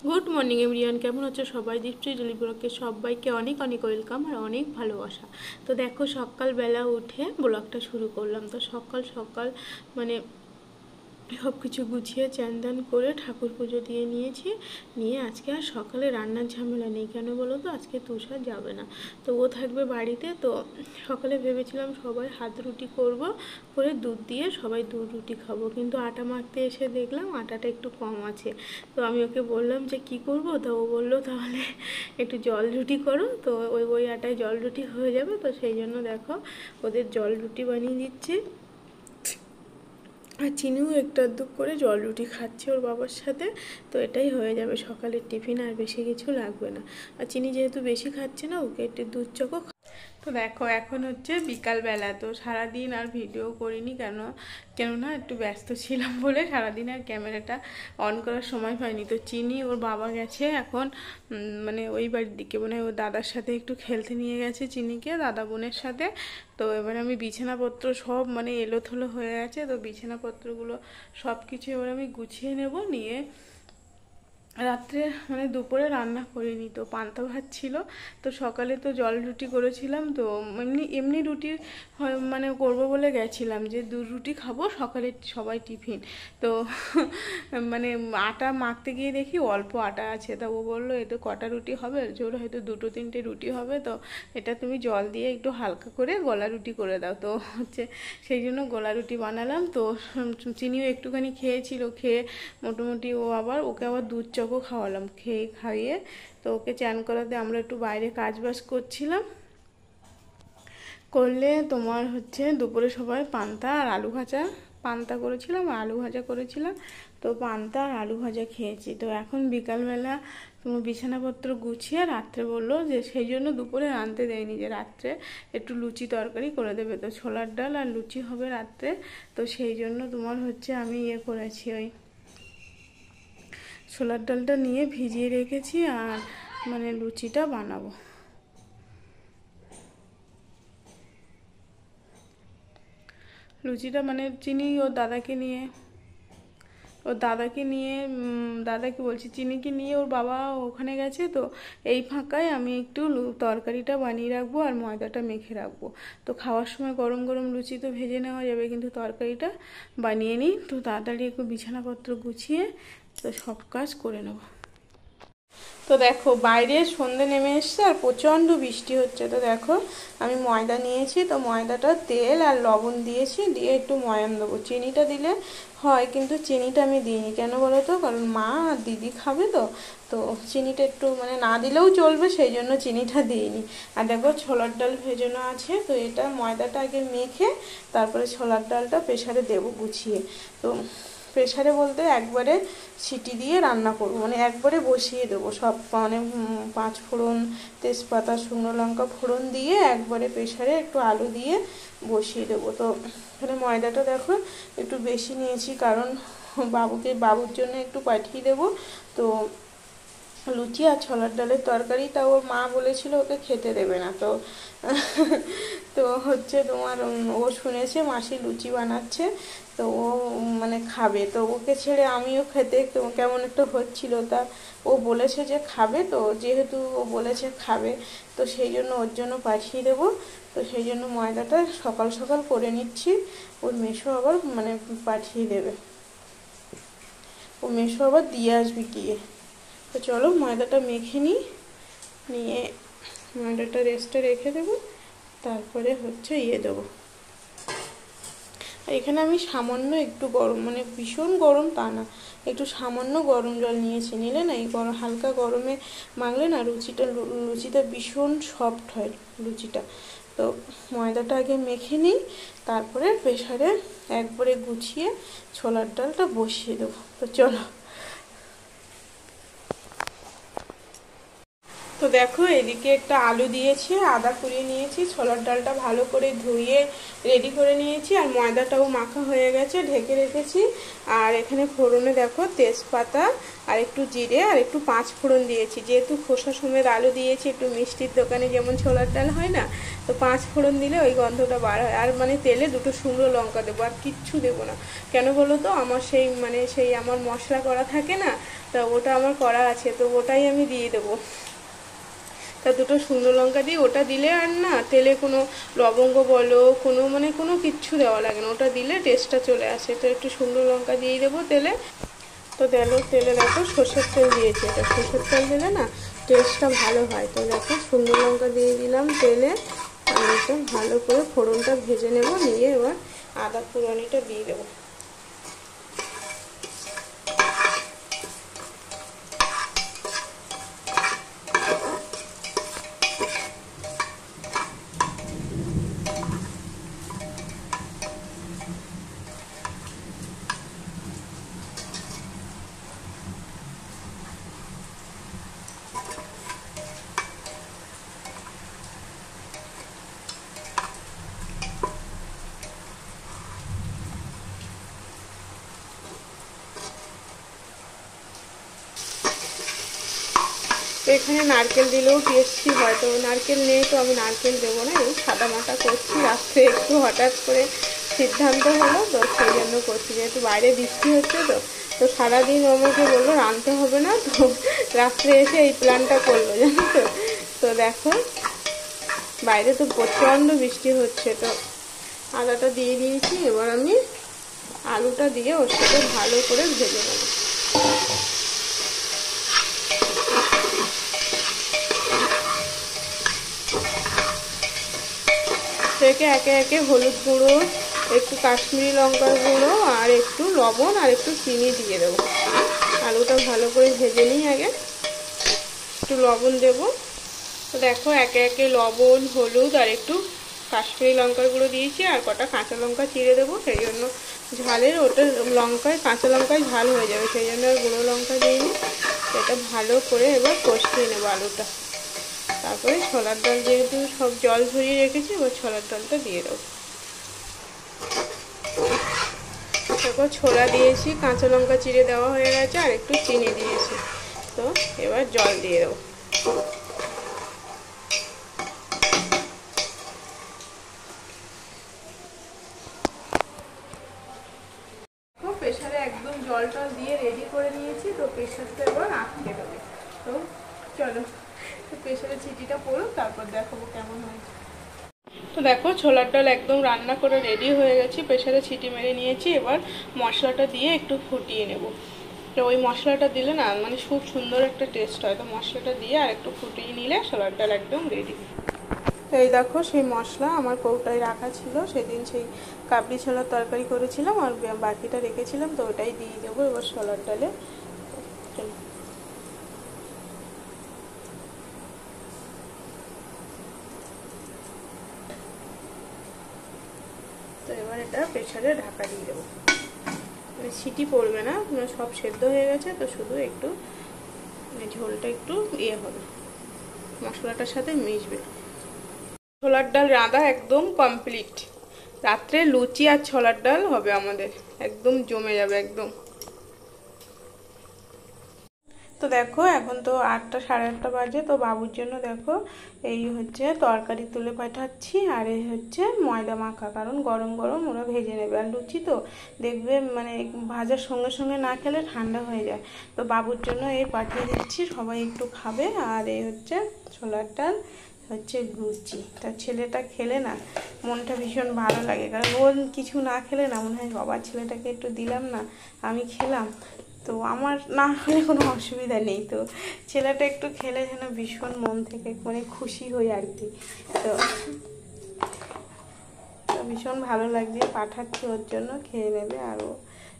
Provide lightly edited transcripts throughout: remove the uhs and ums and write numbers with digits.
Good morning everyone, কেমন আছো সবাই? দীপ্তি ডেলি ব্লগে সবাইকে অনেক অনেক ওয়েলকাম আর অনেক ভালোবাসা। তো দেখো, সকালবেলা উঠে ব্লগটা শুরু করলাম। তো সকাল সকাল মানে সব কিছু গুছিয়ে চান দান করে ঠাকুর পুজো দিয়ে নিয়েছি। নিয়ে আজকে আর সকালে রান্নার ঝামেলা নেই। কেন বলো তো? আজকে তুষার যাবে না, তো ও থাকবে বাড়িতে। তো সকালে ভেবেছিলাম সবাই হাত রুটি করব, করে দুধ দিয়ে সবাই দুধ রুটি খাবো, কিন্তু আটা মাখতে এসে দেখলাম আটাটা একটু কম আছে। তো আমি ওকে বললাম যে কি করব, তো ও বললো তাহলে একটু জল রুটি করো। তো ওই আটায় জল রুটি হয়ে যাবে। তো সেই জন্য দেখো ওদের জল রুটি বানিয়ে দিচ্ছি। আর চিনিও একটু আধটু করে জল রুটি খাচ্ছে ওর বাবার সাথে। তো এটাই হয়ে যাবে সকালের টিফিন, আর বেশি কিছু লাগবে না। আর চিনি যেহেতু বেশি খাচ্ছে না, ওকে একটু দুধ চকো। তো দেখো, এখন হচ্ছে বিকালবেলা। তো সারাদিন আর ভিডিও করিনি, কেননা একটু ব্যস্ত ছিলাম বলে সারাদিন আর ক্যামেরাটা অন করার সময় পাইনি। তো চিনি ওর বাবা গেছে এখন মানে ওই বাড়ির দিকে, মানে ওর দাদার সাথে একটু খেলতে নিয়ে গেছে চিনিকে, দাদা বোনের সাথে। তো এবার আমি বিছানাপত্র সব মানে এলোথলো হয়ে আছে, তো বিছানাপত্রগুলো সব কিছু এবার আমি গুছিয়ে নেব। নিয়ে রাত্রে মানে দুপুরে রান্না করিনি, তো পান্তা ভাত ছিল। তো সকালে তো জল রুটি করেছিলাম, তো এমনি এমনি রুটি মানে করবো বলে গেছিলাম যে দুধ রুটি খাবো সকালে সবাই টিফিন। তো মানে আটা মাখতে গিয়ে দেখি অল্প আটা আছে। তা ও বললো এতে কটা রুটি হবে? জোর হয়তো দুটো তিনটে রুটি হবে, তো এটা তুমি জল দিয়ে একটু হালকা করে গলা রুটি করে দাও। তো হচ্ছে সেই জন্য গলা রুটি বানালাম। তো চিনিও একটুখানি খেয়েছিল, খেয়ে মোটামুটি ওকে আবার দুধ চকও খাওয়ালাম, খাইয়ে তো ওকে চান করাতে আমরা একটু বাইরে কাজ বাজ করছিলাম। করলে তোমার হচ্ছে দুপুরে সবাই পান্তা আর আলু ভাজা, পান্তা করেছিলাম আর আলু ভাজা করেছিলাম। তো পান্তা আর আলু ভাজা খেয়েছি। তো এখন বিকালবেলা তোমার বিছানাপত্র গুছিয়ে রাত্রে বললো যে সেই জন্য দুপুরে রাঁধতে দেয়নি, যে রাত্রে একটু লুচি তরকারি করে দেবে। তো ছোলার ডাল আর লুচি হবে রাত্রে। তো সেই জন্য তোমার হচ্ছে আমি করেছি, ওই ছোলার ডালটা নিয়ে ভিজিয়ে রেখেছি, আর মানে লুচিটা বানাবো। লুচিটা মানে চিনি ওর দাদাকে নিয়ে দাদাকে বলছি, চিনিকে নিয়ে ওর বাবা ওখানে গেছে। তো এই ফাঁকায় আমি একটু তরকারিটা বানিয়ে রাখবো আর ময়দাটা মেখে রাখবো। তো খাওয়ার সময় গরম গরম লুচি তো ভেজে নেওয়া যাবে, কিন্তু তরকারিটা বানিয়ে নিই। তো তাড়াতাড়ি একটু বিছানাপত্র গুছিয়ে তো সব কাজ করে নেব। তো দেখো, বাইরে সন্ধে নেমে এসছে আর প্রচণ্ড বৃষ্টি হচ্ছে। তো দেখো, আমি ময়দা নিয়েছি। তো ময়দাটা তেল আর লবণ দিয়েছি, দিয়ে একটু ময়ান দেবো। চিনিটা দিলে হয়, কিন্তু চিনিটা আমি দিইনি। কেন বলো তো? কারণ মা আর দিদি খাবে। তো তো চিনিটা একটু মানে না দিলেও চলবে, সেই জন্য চিনিটা দিইনি। আর দেখো, ছোলার ডাল ভেজানো আছে। তো এটা ময়দাটা আগে মেখে তারপরে ছোলার ডালটা প্রেসারে দেবো গুছিয়ে। তো প্রেসারে বলতে একবারে সিটি দিয়ে রান্না করবো, মানে একবারে বসিয়ে দেবো সব, মানে 5 ফোড়ন, তেজপাতা, শুকনো লঙ্কা ফোড়ন দিয়ে একবারে প্রেসারে একটু আলু দিয়ে বসিয়ে দেবো। তো এখানে ময়দাটা দেখো একটু বেশি নিয়েছি, কারণ বাবুর জন্য একটু পাঠিয়ে দেবো। তো লুচি আর ছোলার ডালের তরকারি, তা ওর মা বলেছিল ওকে খেতে দেবে না। তো তো হচ্ছে তোমার ও শুনেছে মাসি লুচি বানাচ্ছে, তো ও মানে খাবে। তো ওকে ছেড়ে আমিও খেতে কেমন একটা হচ্ছিল। তা ও বলেছে যে খাবে, তো যেহেতু ও বলেছে খাবে, তো সেই জন্য ওর জন্য পাঠিয়ে দেবো। তো সেই জন্য ময়দাটা সকাল সকাল করে নিচ্ছি। ওর মেসো আবার মানে পাঠিয়ে দেবে, ও মেসো আবার দিয়ে আসবে গিয়ে। তো চলো ময়দাটা মেখে নিয়ে ময়দাটা রেস্টে রেখে দেবো, তারপরে হচ্ছে দেবো। এখানে আমি সামান্য একটু গরম, মানে ভীষণ গরম তা না, একটু সামান্য গরম জল নিয়েছি। নিলে না এই হালকা গরমে মাখলে না লুচিটা ভীষণ সফট হয় লুচিটা। তো ময়দাটা আগে মেখে নিই, তারপরে প্রেসারে একবারে গুছিয়ে ছোলার ডালটা বসিয়ে দেবো। তো চলো। তো দেখো এদিকে একটা আলু দিয়েছি, আদা কুড়িয়ে নিয়েছি, ছোলার ডালটা ভালো করে ধুয়ে রেডি করে নিয়েছি, আর ময়দাটাও মাখা হয়ে গেছে, ঢেকে রেখেছি। আর এখানে ফোড়নে দেখো তেজপাতা আর একটু জিরে আর একটু 5 ফোড়ন দিয়েছি, যেহেতু খোসা সমেত আলু দিয়েছি, একটু মিষ্টির দোকানে যেমন ছোলার ডাল হয় না, তো 5 ফোড়ন দিলে ওই গন্ধটা বার হয়। আর মানে তেলে 2টো শুকনো লঙ্কা দেবো, আর কিচ্ছু দেবো না। কেন বলো তো, আমার সেই আমার মশলা করা থাকে না, তা ওটা আমার করা আছে, তো ওটাই আমি দিয়ে দেবো। তা 2টো শুকনো লঙ্কা দিয়ে ওটা দিলে আর না তেলে কোনো লবঙ্গ বলো কোনো কিচ্ছু দেওয়া লাগে না, ওটা দিলে টেস্টটা চলে আসে। তো একটু শুকনো লঙ্কা দিয়ে দেবো তেলে। তো তেলে দেখো সর্ষের তেল দিয়েছি, এটা সর্ষের তেল দিলে না টেস্টটা ভালো হয়। তো দেখো শুকনো লঙ্কা দিয়ে দিলাম তেলে, আর এটা ভালো করে ফোড়নটা ভেজে নেব, নিয়ে এবার আদা কুড়ানিটা দিয়ে দেবো। তো এখানে নারকেল দিলেও টেস্টি হয়, তো নারকেল নেই, তো আমি নারকেল দেবো না, এই সাদা মাটা করছি। রাত্রে একটু হঠাৎ করে সিদ্ধান্ত হলো, তো সেই জন্য করছি, যেহেতু বাইরে বৃষ্টি হচ্ছে। তো তো সারাদিন আমাকে বললো রাঁধতে হবে না, তো রাত্রে এসে এই প্ল্যানটা করলো, জানো তো। তো দেখো বাইরে তো প্রচণ্ড বৃষ্টি হচ্ছে, তো আদাটা দিয়ে দিয়েছি। এবার আমি আলুটা দিয়ে ওর সাথে ভালো করে ভেজে নেবো। একে একে হলুদ গুঁড়ো, একটু কাশ্মীরি লঙ্কার গুঁড়ো আর একটু লবণ আর একটু চিনি দিয়ে দেবো। আলুটা ভালো করে ভেজে নিই আগে, একটু লবণ দেবো। তো দেখো একে একে লবণ, হলুদ আর একটু কাশ্মীরি লঙ্কার গুঁড়ো দিয়েছি, আর কটা কাঁচা লঙ্কা চিড়ে দেবো, সেই জন্য ঝালের ওটা কাঁচা লঙ্কায় ঝাল হয়ে যাবে, সেই জন্য আর গুঁড়ো লঙ্কা দিইনি। এটা ভালো করে এবার কষিয়ে নেবো আলুটা। তারপরে ছোলার ডাল, যেহেতু সব জল ঝরিয়ে রেখেছি, এবার ছোলার ডালটা দিয়ে দেবো। দেখো ছোলা দিয়েছি, কাঁচা লঙ্কা চিড়ে দেওয়া হয়ে গেছে, আর একটু চিনি দিয়েছি। তো এবার জল দিয়ে দেবো। প্রেসারে একদম জল টল দিয়ে রেডি করে নিয়েছি, তো প্রেসারটা এবার আটকে দেবো। তো চলো প্রেসারে সিটিটা পড়ুক, তারপর দেখাবো কেমন হয়েছে। তো দেখো ছোলার ডাল একদম রান্না করে রেডি হয়ে গেছে, প্রেসারে সিটি মেরে নিয়েছি। এবার মশলাটা দিয়ে একটু ফুটিয়ে নেব। তো ওই মশলাটা দিলে না মানে খুব সুন্দর একটা টেস্ট হয়, তো মশলাটা দিয়ে আর একটু ফুটিয়ে নিলে ছোলার ডাল একদম রেডি। তো এই দেখো সেই মশলা আমার কৌটায় রাখা ছিল, সেদিন সেই কাবলি ছোলার তরকারি করেছিলাম, আর বাকিটা রেখেছিলাম, তো ওটাই দিয়ে দেবো এবার ছোলার ডালে। চলো তো এবার এটা প্রেসারে ঢাকা দিয়ে দেবো, মানে সিটি পড়বে না, সব সেদ্ধ হয়ে গেছে, তো শুধু একটু ঝোলটা একটু হবে, মশলাটার সাথে মিশবে। ছোলার ডাল রাঁধা একদম কমপ্লিট। রাত্রে লুচি আর ছোলার ডাল হবে আমাদের, একদম জমে যাবে একদম। তো দেখো এখন তো 8টা সাড়ে 8টা বাজে, তো বাবুর জন্য দেখো এই হচ্ছে তরকারি তুলে পাঠাচ্ছি, আর এই হচ্ছে ময়দা মাখা, কারণ গরম গরম ওরা ভেজে নেবে। আর লুচি তো দেখবে মানে ভাজার সঙ্গে সঙ্গে না খেলে ঠান্ডা হয়ে যায়, তো বাবুর জন্য এই পাঠিয়ে দিচ্ছি, সবাই একটু খাবে। আর এই হচ্ছে ছোলার ডাল, হচ্ছে লুচি। তার ছেলেটা খেলে না মনটা ভীষণ ভালো লাগে, কারণ ও কিছু না খেলে না মনে হয় বাবার ছেলেটাকে একটু দিলাম না, আমি খেলাম, তো আমার না হলে কোনো অসুবিধা নেই, তো ছেলেটা একটু খেলে যেন ভীষণ মন থেকে মানে খুশি হই আর কি। তো ভীষণ ভালো লাগছে, পাঠাচ্ছি ওর জন্য, খেয়ে নেবে। আর ও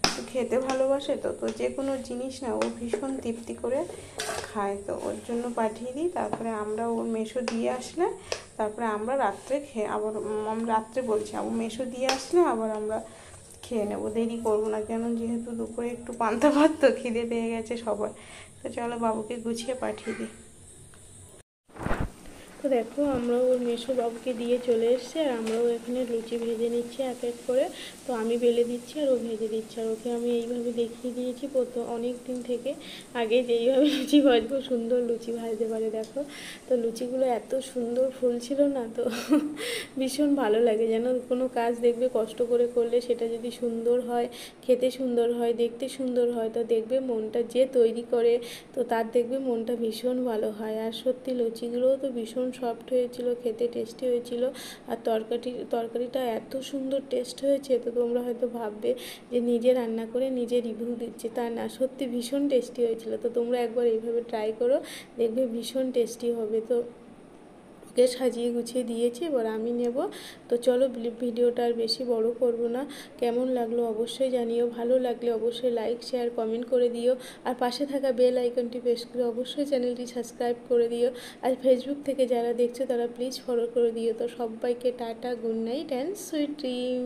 একটু খেতে ভালোবাসে, তো তো যে কোনো জিনিস না ও ভীষণ তৃপ্তি করে খায়, তো ওর জন্য পাঠিয়ে দিই। তারপরে আমরা ওর মেসো দিয়ে আসলে তারপরে আমরা রাত্রে আবার রাত্রে বলছি আবার মেসো দিয়ে আসলে আবার আমরা খেয়ে নেবো, দেরি করবো না, কেন যেহেতু দুপুরে একটু পান্তা ভাত, তো খিদে পেয়ে গেছে সবার। তো চলো বাবুকে গুছিয়ে পাঠিয়ে দিই। তো দেখো আমরাও ওর মেসো বাবুকে দিয়ে চলে এসছে, আর আমরাও এখানে লুচি ভেজে নিচ্ছি এক এক করে। তো আমি বেলে দিচ্ছি আর ও ভেজে দিচ্ছে, আর ওকে আমি এইভাবে দেখিয়ে দিয়েছি অনেক দিন থেকে আগে যেইভাবে লুচি ভাজবো সুন্দর লুচি ভাজতে পারে। দেখো তো লুচিগুলো এত সুন্দর ফুলছিল না, তো ভীষণ ভালো লাগে যেন। কোনো কাজ দেখবে কষ্ট করে করলে সেটা যদি সুন্দর হয়, খেতে সুন্দর হয়, দেখতে সুন্দর হয়, তো দেখবে মনটা যে তৈরি করে তো তার দেখবে মনটা ভীষণ ভালো হয়। আর সত্যি লুচিগুলোও তো ভীষণ সফট হয়েছিল, খেতে টেস্টি হয়েছিল। আর তরকারিটা এত সুন্দর টেস্ট হয়েছে, তো তোমরা হয়তো ভাববে যে নিজে রান্না করে নিজে রিভিউ দিচ্ছে, তা না, সত্যি ভীষণ টেস্টি হয়েছিল। তো তোমরা একবার এইভাবে ট্রাই করো, দেখবে ভীষণ টেস্টি হবে। তো ওকে সাজিয়ে গুছিয়ে দিয়েছি, এবার আমি নেব। তো চলো ভিডিওটা আর বেশি বড় করব না। কেমন লাগলো অবশ্যই জানিও, ভালো লাগলে অবশ্যই লাইক শেয়ার কমেন্ট করে দিও, আর পাশে থাকা বেল আইকনটি প্রেস করে অবশ্যই চ্যানেলটি সাবস্ক্রাইব করে দিও। আর ফেসবুক থেকে যারা দেখছো তারা প্লিজ ফলো করে দিও। তো সবাইকে tata, good night and sweet dream.